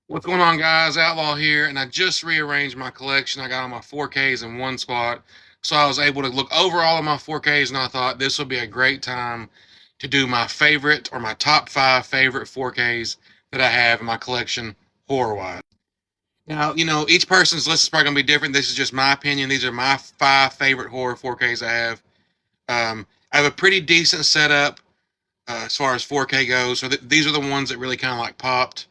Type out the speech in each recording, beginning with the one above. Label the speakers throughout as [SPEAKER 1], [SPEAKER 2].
[SPEAKER 1] What's going on, guys? Outlaw here, and I just rearranged my collection. I got all my 4Ks in one spot, so I was able to look over all of my 4Ks, and I thought this would be a great time to do my favorite or my top 5 favorite 4Ks that I have in my collection horror-wise. Now, each person's list is probably going to be different. This is just my opinion. These are my 5 favorite horror 4Ks I have. I have a pretty decent setup as far as 4K goes, so these are the ones that really kind of like popped.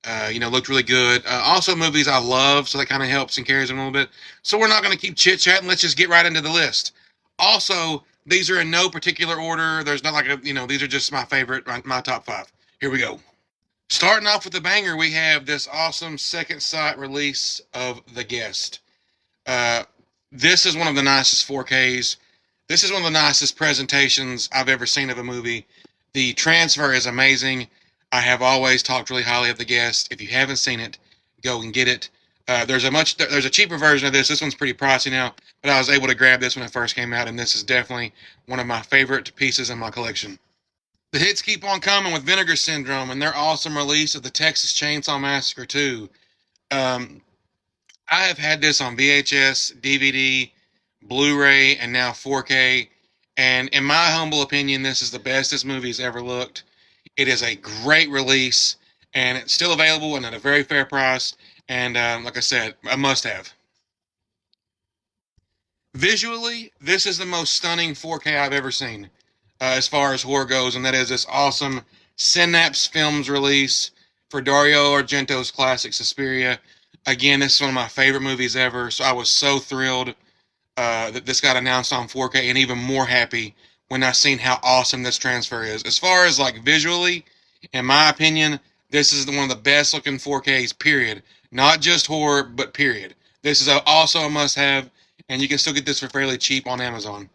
[SPEAKER 1] Looked really good. Also, movies I love, so that kind of helps and carries them a little bit. So we're not going to keep chit chatting. Let's just get right into the list. Also, these are in no particular order. There's not like these are just my favorite, my top 5. Here we go. Starting off with the banger, we have this awesome second sight release of The Guest. Uh, this is one of the nicest 4Ks. This is one of the nicest presentations I've ever seen of a movie. The transfer is amazing. I have always talked really highly of The Guest. If you haven't seen it, go and get it. There's a cheaper version of this. This one's pretty pricey now, but I was able to grab this when it first came out, and this is definitely one of my favorite pieces in my collection. The hits keep on coming with Vinegar Syndrome and their awesome release of the Texas Chainsaw Massacre 2. Um, I have had this on VHS, DVD, Blu-ray, and now 4K. And in my humble opinion, this is the best this movie's ever looked. It is a great release, and it's still available and at a very fair price. And like I said, a must-have. Visually, this is the most stunning 4K I've ever seen as far as horror goes, and that is this awesome Synapse Films release for Dario Argento's classic Suspiria. Again, this is one of my favorite movies ever, so I was so thrilled that this got announced on 4K, and even more happy when I seen how awesome this transfer is. As far as like visually, in my opinion, this is one of the best looking 4Ks. Period. Not just horror, but period. This is also a must-have, and you can still get this for fairly cheap on Amazon.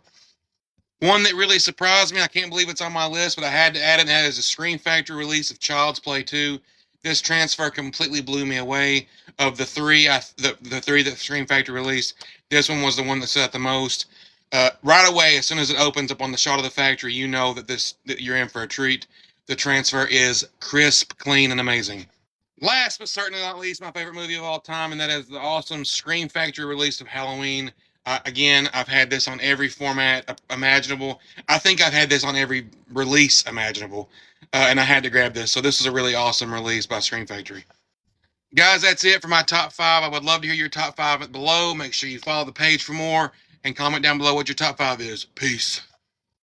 [SPEAKER 1] One that really surprised me, I can't believe it's on my list, but I had to add it, and that is a Scream Factory release of Child's Play 2. This transfer completely blew me away. Of the three, the three that Scream Factory released, this one was the one that set out the most. Right away, as soon as it opens up on the shot of the factory, you know that you're in for a treat. The transfer is crisp, clean, and amazing. Last but certainly not least, my favorite movie of all time, and that is the awesome Scream Factory release of Halloween. Again, I've had this on every format imaginable. I think I've had this on every release imaginable, and I had to grab this. So this is a really awesome release by Scream Factory. Guys, that's it for my top 5. I would love to hear your top 5 below. Make sure you follow the page for more and comment down below what your top 5 is. Peace.